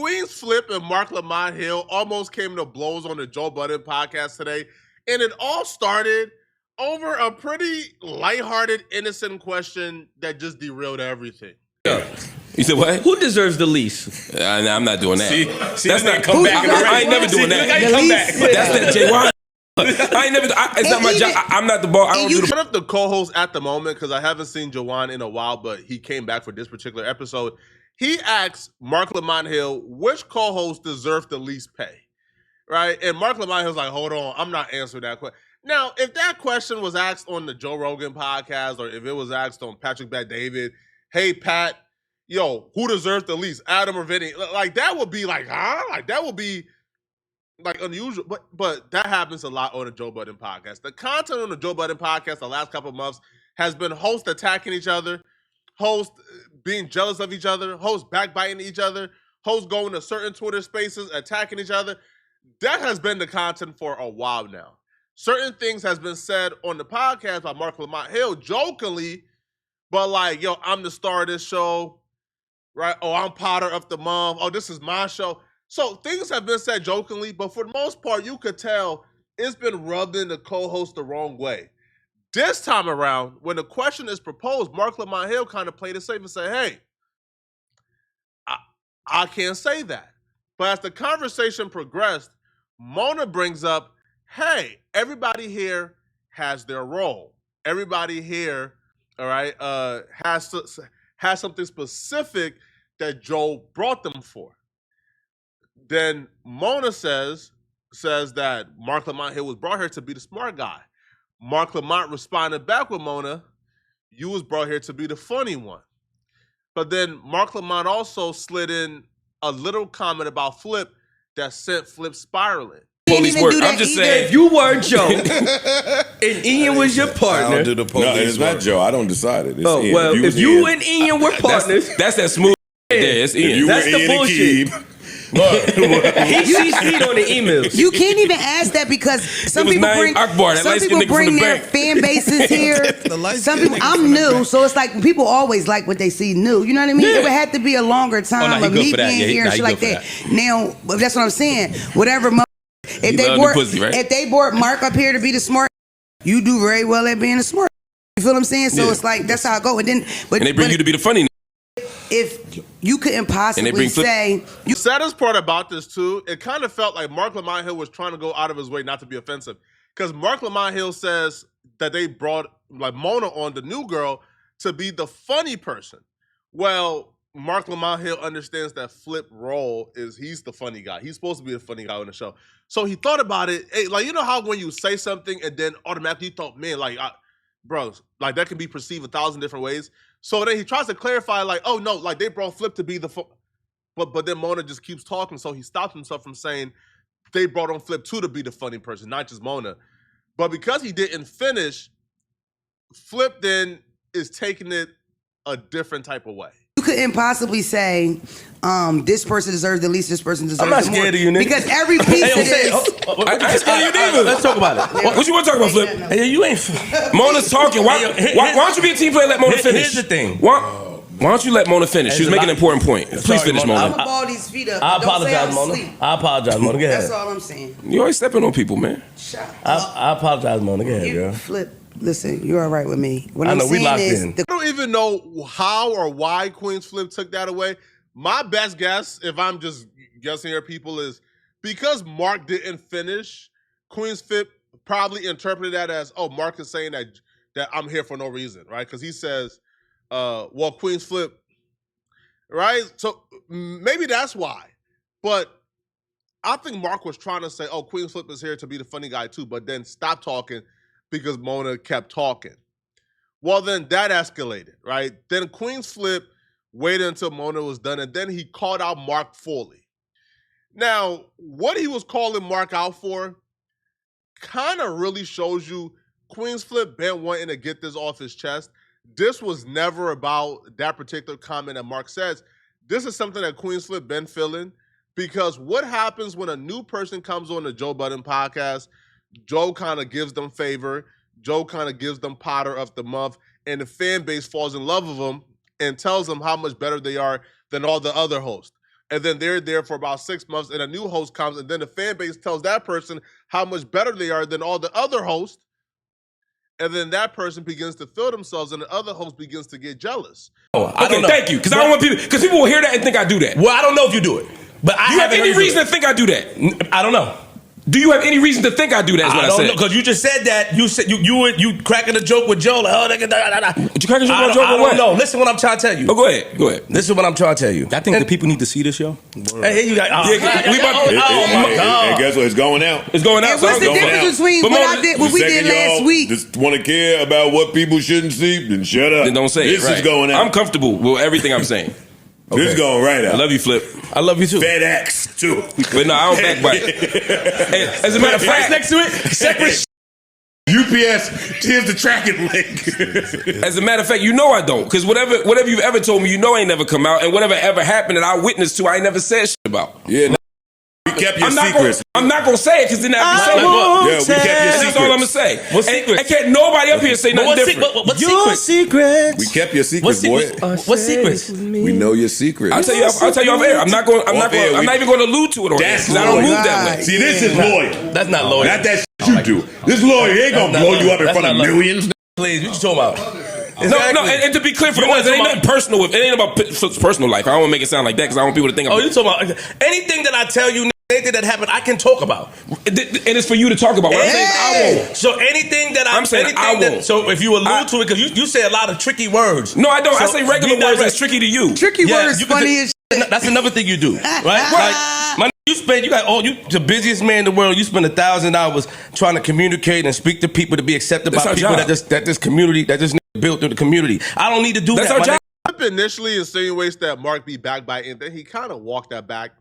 Queens Flip and Mark Lamont Hill almost came to blows on the Joe Budden podcast today, and it all started over a pretty lighthearted, innocent question that just derailed everything. Yeah. You said what? Who deserves the least? I'm not doing that. See that's not come back. I ain't never doing that. Come back. But that's that J1. I ain't never. It's not my job. I'm not the ball. I don't do One of the co-hosts at the moment, because I haven't seen Jawan in a while, but he came back for this particular episode. He asked Mark Lamont Hill which co-host deserved the least pay, right? And Mark Lamont Hill's like, hold on, I'm not answering that question. Now, if that question was asked on the Joe Rogan podcast, or if it was asked on Patrick Bet-David, hey, Pat, yo, who deserves the least, Adam or Vinny? Like, that would be like, huh? Like, that would be like unusual. But that happens a lot on the Joe Budden podcast. The content on the Joe Budden podcast the last couple of months has been hosts attacking each other, hosts being jealous of each other, hosts backbiting each other, hosts going to certain Twitter spaces, attacking each other. That has been the content for a while now. Certain things has been said on the podcast by Mark Lamont Hill, jokingly, but like, yo, I'm the star of this show, right? Oh, I'm Potter of the month. Oh, this is my show. So things have been said jokingly, but for the most part, you could tell it's been rubbed in the co-host the wrong way. This time around, when the question is proposed, Mark Lamont Hill kind of played it safe and said, hey, I can't say that. But as the conversation progressed, Mona brings up, hey, everybody here has their role. Everybody here, all right, has something specific that Joe brought them for. Then Mona says that Mark Lamont Hill was brought here to be the smart guy. Mark Lamont responded back with Mona, you was brought here to be the funny one. But then Mark Lamont also slid in a little comment about Flip that sent Flip spiraling. Police work. I'm just saying. If you were Joe and Ian was your partner. I don't do the police. No, it's not Joe. I don't decide it. It's oh, Ian. well, if you and Ian were partners. That's that smooth. Yeah, it's Ian. That's the bullshit. He CC'd on the emails. You can't even ask that because some people bring their fan bases here. Some people, I'm new, so it's like people always like what they see new. You know what I mean? Yeah. It would have to be a longer time of me being here and shit like that. Now, that's what I'm saying. Whatever, if they brought Mark up here to be the smart, you do very well at being the smart. You feel what I'm saying? So it's like that's how I go. And they bring you to be the funny. If you couldn't possibly say... The saddest part about this, too, it kind of felt like Mark Lamont Hill was trying to go out of his way not to be offensive. Because Mark Lamont Hill says that they brought like Mona on, the new girl, to be the funny person. Well, Mark Lamont Hill understands that Flip role is he's the funny guy. He's supposed to be the funny guy on the show. So he thought about it. Like, you know how when you say something and then automatically you thought, man, like, bro, like that can be perceived 1,000 different ways. So then he tries to clarify, like, oh, no, like they brought Flip to be the but then Mona just keeps talking, so he stops himself from saying they brought on Flip too to be the funny person, not just Mona. But because he didn't finish, Flip then is taking it a different type of way. You couldn't possibly say, this person deserves the least, this person deserves the more. I'm not scared of you, nigga. Because every piece of this... I ain't scared of you neither. Let's talk about it. What you want to talk about, Flip? Hey, you ain't... Mona's talking. Why don't you be a team player and let Mona finish? Here's the thing. Why don't you let Mona finish? She was making an important point. Please finish, Mona. I'm gonna ball these feet up. I apologize, Mona. I apologize, Mona. Go ahead. That's all I'm saying. You always stepping on people, man. I apologize, Mona. Go ahead, girl. Flip. Listen, you're all right with me. What I I'm know, we saying locked is... in. I don't even know how or why Queen's Flip took that away. My best guess, if I'm just guessing here, people, is because Mark didn't finish, Queen's Flip probably interpreted that as, oh, Mark is saying that I'm here for no reason, right? Because he says, well, Queen's Flip, right? So maybe that's why. But I think Mark was trying to say, oh, Queen's Flip is here to be the funny guy too, but then stop talking because Mona kept talking. Well, then that escalated, right? Then Queen's Flip waited until Mona was done, and then he called out Mark fully. Now, what he was calling Mark out for kind of really shows you Queen's Flip been wanting to get this off his chest. This was never about that particular comment that Mark says. This is something that Queen's Flip been feeling, because what happens when a new person comes on the Joe Budden podcast, Joe kind of gives them favor, Joe kind of gives them Potter of the month, and the fan base falls in love with them and tells them how much better they are than all the other hosts. and then they're there for about 6 months, and a new host comes, and then the fan base tells that person how much better they are than all the other hosts, and then that person begins to feel themselves, and the other host begins to get jealous. I don't know. Thank you, because I don't want people will hear that and think I do that. Well, I don't know if you do it, but do you have any reason to think I do that? I don't know. Do you have any reason to think I do that? Is what I said. Because you just said that. You said you cracking a joke with Joe. Like, you cracking a joke with Joe? I don't know. Listen, what I'm trying to tell you. Oh, go ahead. This is what I'm trying to tell you. I think the people need to see this show. Hey, you got. And guess what? It's going out. It's going out. What's the difference between what we did last week? Just want to care about what people shouldn't see, then shut up. Then don't say this it. This is going out. I'm comfortable with everything I'm saying. Okay. This is going right out. I love you, Flip. I love you too. FedEx too. But no, I don't backbite. Hey, as a matter of fact, next to it, separate. UPS, here's the tracking link. As a matter of fact, you know I don't. Because whatever you've ever told me, you know ain't never come out. And whatever ever happened that I witnessed to, I ain't never said shit about. Yeah, no, we kept your secrets. I'm not going to say it because then I have to say what? Yeah, we kept your secrets. That's all I'm going to say. What secrets? I can't nobody up here say nothing different. What secrets? We kept your secrets, boy. What secrets? We know your secrets. I'll tell you off air. I'm not even going to allude to it on air because I don't move that way. See, this is loyal. That's not loyal. Not that shit you do. This lawyer ain't gonna blow you up in front of millions. Please, what you talking about? No, and to be clear for the ones, it ain't nothing personal with. It ain't about personal life. I don't want to make it sound like that because I want people to think. You talking about anything that I tell you? Anything that happened, I can talk about, and it's for you to talk about. What I'm saying is I won't. So anything that I'm saying, I won't. So if you allude to it, because you say a lot of tricky words. No, I don't. I say regular words that's tricky to you. Tricky words, funny as shit. That's another thing you do, right? Like, you the busiest man in the world. You spend 1,000 hours trying to communicate and speak to people to be accepted by people that this community that just built through the community. I don't need to do that. That's our job. Initially insinuates that Mark be backbiting, then he kind of walked that back.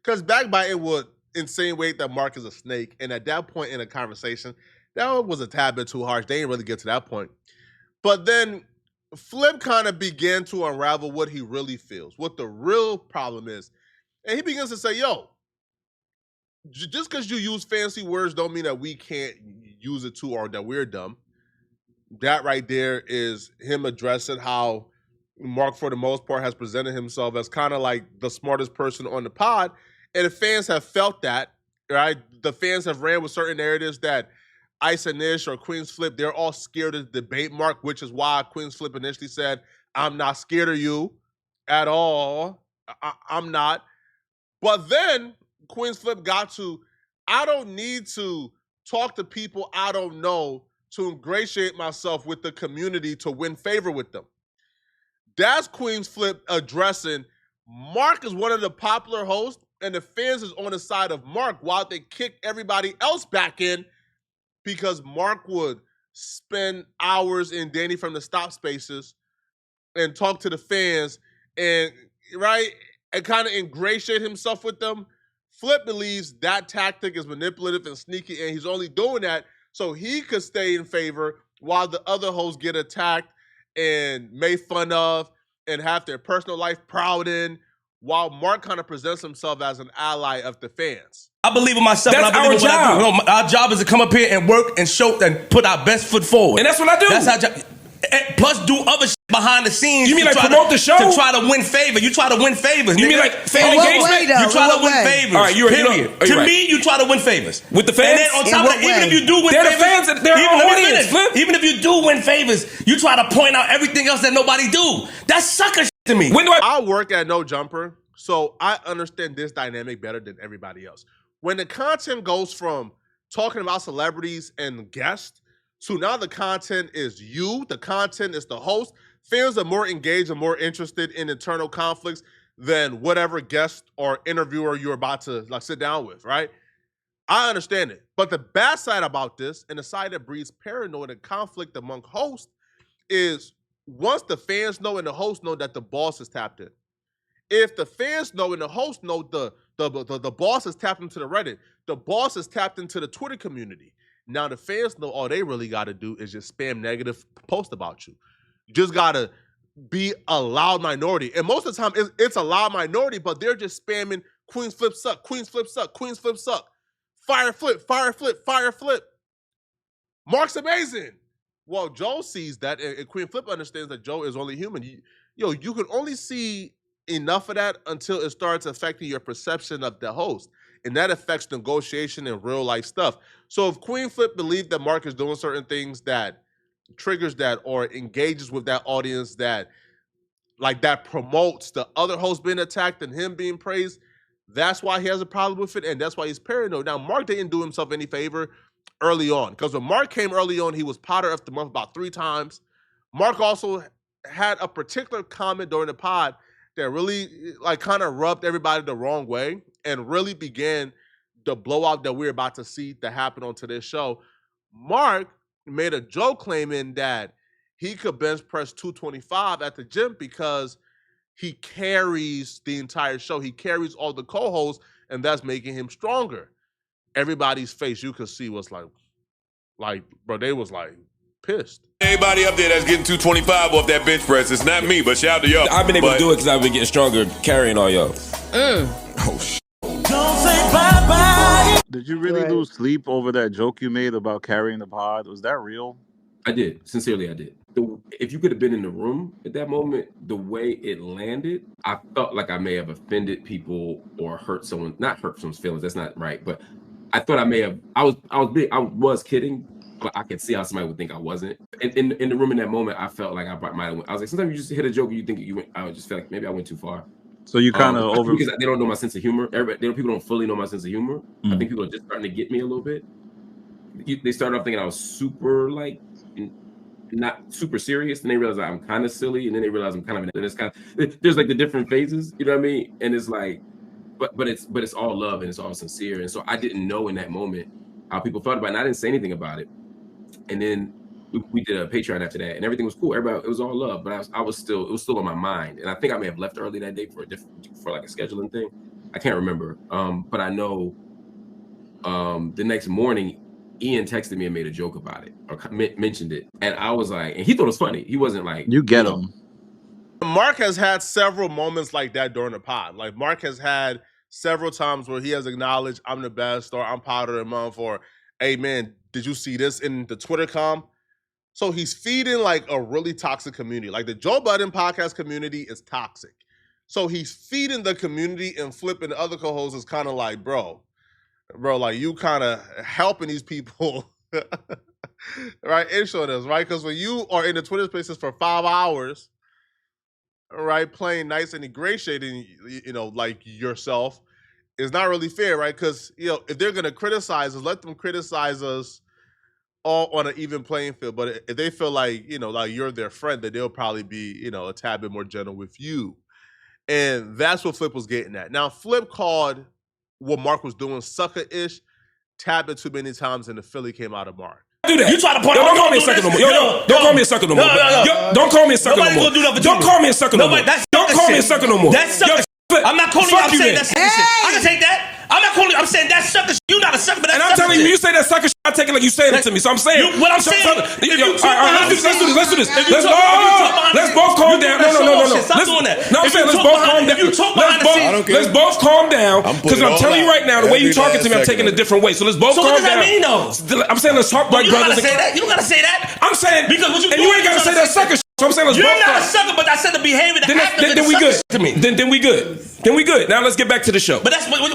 Because backbiting would insinuate that Mark is a snake. And at that point in the conversation, that was a tad bit too harsh. They didn't really get to that point. But then Flip kind of began to unravel what he really feels, what the real problem is. And he begins to say, yo, just because you use fancy words don't mean that we can't use it too or that we're dumb. That right there is him addressing how Mark, for the most part, has presented himself as kind of like the smartest person on the pod. And the fans have felt that, right? The fans have ran with certain narratives that Ice and Nish or Queen's Flip, they're all scared to debate Mark, which is why Queen's Flip initially said, I'm not scared of you at all. I'm not. But then Queen's Flip got to, I don't need to talk to people I don't know to ingratiate myself with the community to win favor with them. That's Queen's Flip addressing Mark is one of the popular hosts, and the fans is on the side of Mark while they kick everybody else back in because Mark would spend hours in Danny from the Stop Spaces and talk to the fans and kind of ingratiate himself with them. Flip believes that tactic is manipulative and sneaky, and he's only doing that so he could stay in favor while the other hosts get attacked and made fun of and have their personal life proud in, while Mark kind of presents himself as an ally of the fans. I believe in myself. That's and I believe our job. What I do. No, our job is to come up here and work and show and put our best foot forward. And that's what I do. That's our job. And plus, do other shit behind the scenes. You mean like promote the show? To try to win favor. You try to win favors. You mean like fan engagement? You try to win favors. All right, period. To me, you try to win favors. With the fans? And then on top of that, even if you do win favors. They're the fans. They're our audience, Flip. Even if you do win favors, you try to point out everything else that nobody do. That's sucker shit to me. I work at No Jumper, so I understand this dynamic better than everybody else. When the content goes from talking about celebrities and guests to now the content is you, the content is the host, fans are more engaged and more interested in internal conflicts than whatever guest or interviewer you're about to sit down with, right? I understand it. But the bad side about this, and the side that breeds paranoia and conflict among hosts, is once the fans know and the hosts know that the boss is tapped in. If the fans know and the hosts know the boss is tapped into the Reddit, the boss is tapped into the Twitter community. Now the fans know all they really got to do is just spam negative post about you. You just got to be a loud minority. And most of the time, it's a loud minority, but they're just spamming Queen's Flip suck, Queen's Flip suck, Queen's Flip suck. Fire Flip, fire Flip, fire Flip. Mark's amazing. Well, Joe sees that, and Queen Flip understands that Joe is only human. You can only see enough of that until it starts affecting your perception of the host. And that affects negotiation and real life stuff. So if Queen Flip believed that Mark is doing certain things that triggers that or engages with that audience that promotes the other host being attacked and him being praised, that's why he has a problem with it, and that's why he's paranoid. Now, Mark didn't do himself any favor early on, because when Mark came early on, he was Potter of the Month about 3 times. Mark also had a particular comment during the pod that really kind of rubbed everybody the wrong way and really began the blowout that we're about to see that happen on today's show. Mark made a joke claiming that he could bench press 225 at the gym because he carries the entire show. He carries all the co-hosts, and that's making him stronger. Everybody's face, you could see, was bro, they was pissed. Anybody up there that's getting 225 off that bench press, it's not me, but shout out to y'all. I've been able to do it because I've been getting stronger carrying all y'all. Oh, shit. Don't say bye-bye. Did you really lose sleep over that joke you made about carrying the pod? Was that real? I did. Sincerely, I did. If you could have been in the room at that moment, the way it landed, I felt like I may have offended people or not hurt someone's feelings. That's not right. But I thought I was kidding, but I could see how somebody would think I wasn't. In the room in that moment, I felt like I was like, sometimes you just hit a joke and you think you went, I just felt like maybe I went too far. So you kind of because they don't know my sense of humor. People don't fully know my sense of humor. I think people are just starting to get me a little bit. They started off thinking I was super not super serious, and they realize I'm kind of silly, and then they realize I'm kind of. And it's kind of there's the different phases, you know what I mean? And it's but it's all love and it's all sincere. And so I didn't know in that moment how people thought about it, and I didn't say anything about it. And then we did a Patreon after that, and everything was cool. Everybody, it was all love, but it was still on my mind. And I think I may have left early that day for a scheduling thing. I can't remember. But I know the next morning, Ian texted me and made a joke about it or mentioned it. And I was like, and he thought it was funny. He wasn't like, you get him. Mark has had several moments like that during the pod. Mark has had several times where he has acknowledged I'm the best, or I'm Potter of the Month, or hey man, did you see this in the Twitter com? So he's feeding a really toxic community. The Joe Budden podcast community is toxic. So he's feeding the community, and flipping the other co-hosts is kind of bro, you kind of helping these people, right? Intro this, right? Because when you are in the Twitter spaces for 5 hours, right, playing nice and ingratiating, yourself, is not really fair, right? Because, if they're going to criticize us, let them criticize us all on an even playing field. But if they feel like you're their friend, then they'll probably be, a tad bit more gentle with you. And that's what Flip was getting at. Now, Flip called what Mark was doing sucker-ish, tapped it too many times, and the Philly came out of Mark. Do that. You try to point. Don't call me a sucker no more. Don't call me a sucker no more. Don't call me a sucker no more. Don't call me a sucker no more. Don't call me a sucker no more. That's sucker. I'm not calling you. I'm saying that's sucker shit. I can take that. I'm not calling you. I'm saying that's sucker shit. You're not a sucker, but that's sucker shit. And I'm telling you, you say that sucker shit, I take it like you saying it to me. So I'm saying. What I'm saying. Let's do this. Let's both calm down. No. Stop doing that. No, I'm saying let's both calm down. Let's both calm down. Because I'm telling you right now, the way you're talking to me, I'm taking a different way. So let's both calm down. So what does that mean, though? I'm saying let's talk like brothers. You don't gotta say that. I'm saying because what you and you ain't gotta say that sucker shit. So I'm saying let's You're both not a sucker, but I said the behavior that happened. Then we good. Then we good. Then we good. Now let's get back to the show. But that's why you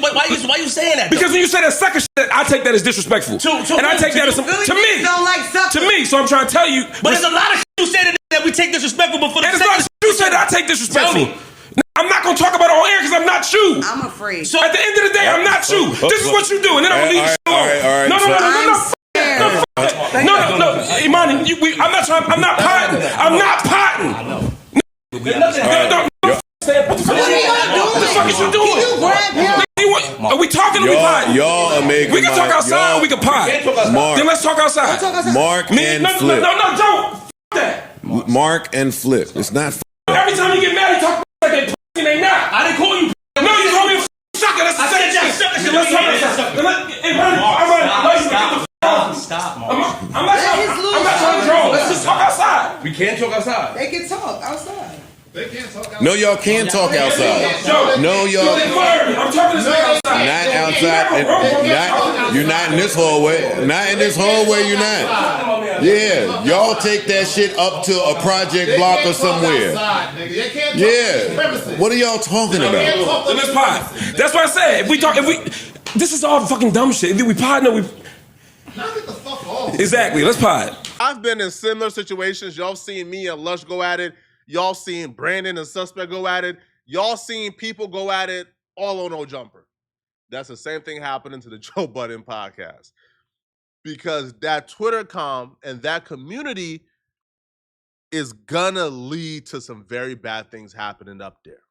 saying that? Because when you say that sucker shit, I take that as disrespectful. And I take that as to me. Don't like suckers. To me. So I'm trying to tell you. But there's a lot of shit you say that we take disrespectful, but for the sake of you say that I take disrespectful. I'm not gonna talk about it on air because I'm not you. I'm afraid. So at the end of the day, I'm not you. This is what you do, and then I'm gonna leave you alone. No, Imani, I'm not trying. I'm not potting. I'm not potting. What are you What the fuck is you doing? Are we talking or we potting? Y'all are making. We can talk outside or we can pot. Then let's talk outside. Mark and Flip. No, don't. Fuck that. Mark and Flip. It's not. Every time you get mad, you talk like they and they not. I didn't call you. No, you call me a sucker. That's the same shit. Let's talk about Stop, Mark. I'm not trying to draw. Let's just talk outside. We can't talk outside. They can talk outside. No, y'all can talk outside. No, y'all. I'm talking to outside. Not outside. You're not in this hallway. Not in this hallway. You're not. Yeah, y'all take that shit up to a project block or somewhere. Yeah, what are y'all talking about? Let's pod. That's what I said. This is all fucking dumb shit. If we pod, no, we. Now get the fuck off. Exactly. Let's pod. I've been in similar situations. Y'all seen me and Lush go at it. Y'all seen Brandon and Suspect go at it. Y'all seen people go at it all on No Jumper. That's the same thing happening to the Joe Budden podcast. Because that Twitter comm and that community is gonna lead to some very bad things happening up there.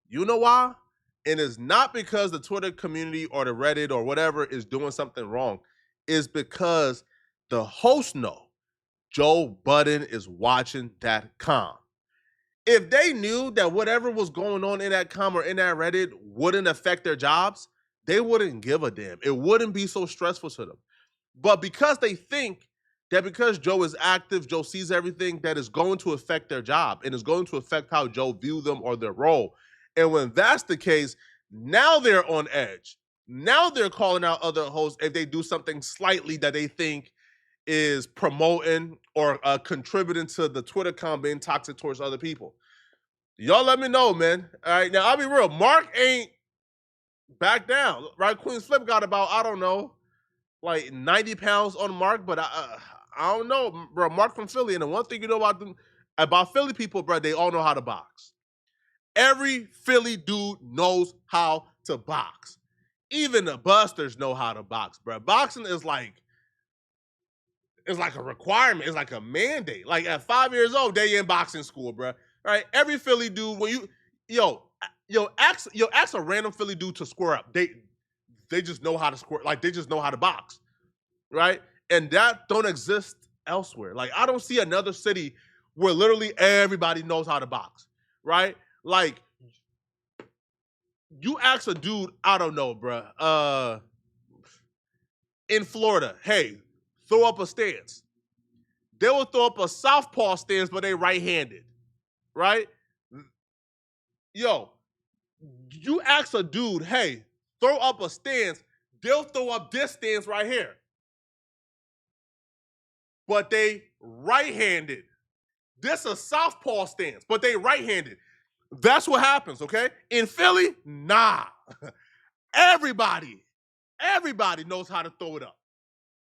You know why? And it's not because the Twitter community or the Reddit or whatever is doing something wrong. It's because the hosts know Joe Budden is watching that comm. If they knew that whatever was going on in that comm or in that Reddit wouldn't affect their jobs, they wouldn't give a damn. It wouldn't be so stressful to them. But because they think that because Joe is active, Joe sees everything, that is going to affect their job and is going to affect how Joe views them or their role. And when that's the case, now they're on edge. Now they're calling out other hosts if they do something slightly that they think is promoting or contributing to the Twitter comm being toxic towards other people. Y'all let me know, man. All right, now I'll be real. Mark ain't back down, right? Queen's Flip got about, I don't know, like 90 pounds on Mark, but I don't know, bro. Mark from Philly, and the one thing you know about Philly people, bro, they all know how to box. Every Philly dude knows how to box. Even the busters know how to box, bro. Boxing is like a requirement. It's like a mandate. Like at 5 years old, they in boxing school, bro. Right? Every Philly dude, when ask a random Philly dude to square up. They just know how to square. Like they just know how to box, right? And that don't exist elsewhere. Like I don't see another city where literally everybody knows how to box, right? Like you ask a dude, I don't know, bro. In Florida, hey, throw up a stance. They will throw up a southpaw stance, but they right-handed, right? Yo, you ask a dude, hey, throw up a stance, they'll throw up this stance right here. But they right-handed. This a southpaw stance, but they right-handed. That's what happens, okay? In Philly, nah. Everybody knows how to throw it up,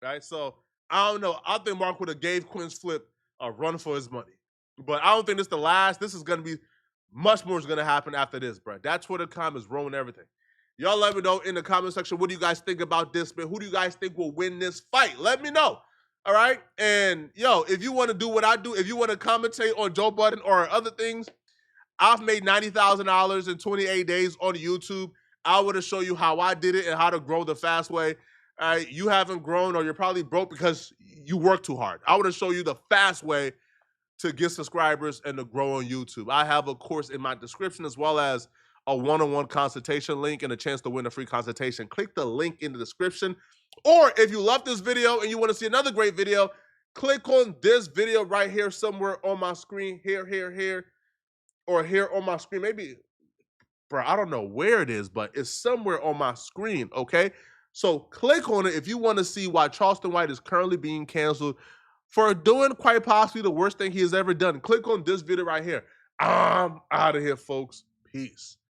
right? So, I don't know. I think Mark would have gave Quinn's Flip a run for his money. But I don't think this is the last. This is going to be, much more is going to happen after this, bro. That Twitter comm is ruining everything. Y'all let me know in the comment section, what do you guys think about this, man? Who do you guys think will win this fight? Let me know, all right? And, yo, if you want to do what I do, if you want to commentate on Joe Budden or other things, I've made $90,000 in 28 days on YouTube. I want to show you how I did it and how to grow the fast way. You haven't grown or you're probably broke because you work too hard. I want to show you the fast way to get subscribers and to grow on YouTube. I have a course in my description as well as a one-on-one consultation link and a chance to win a free consultation. Click the link in the description. Or if you love this video and you want to see another great video, click on this video right here somewhere on my screen. Here, or here on my screen. Maybe, bro, I don't know where it is, but it's somewhere on my screen, okay? So click on it if you want to see why Charleston White is currently being canceled for doing quite possibly the worst thing he has ever done. Click on this video right here. I'm out of here, folks. Peace.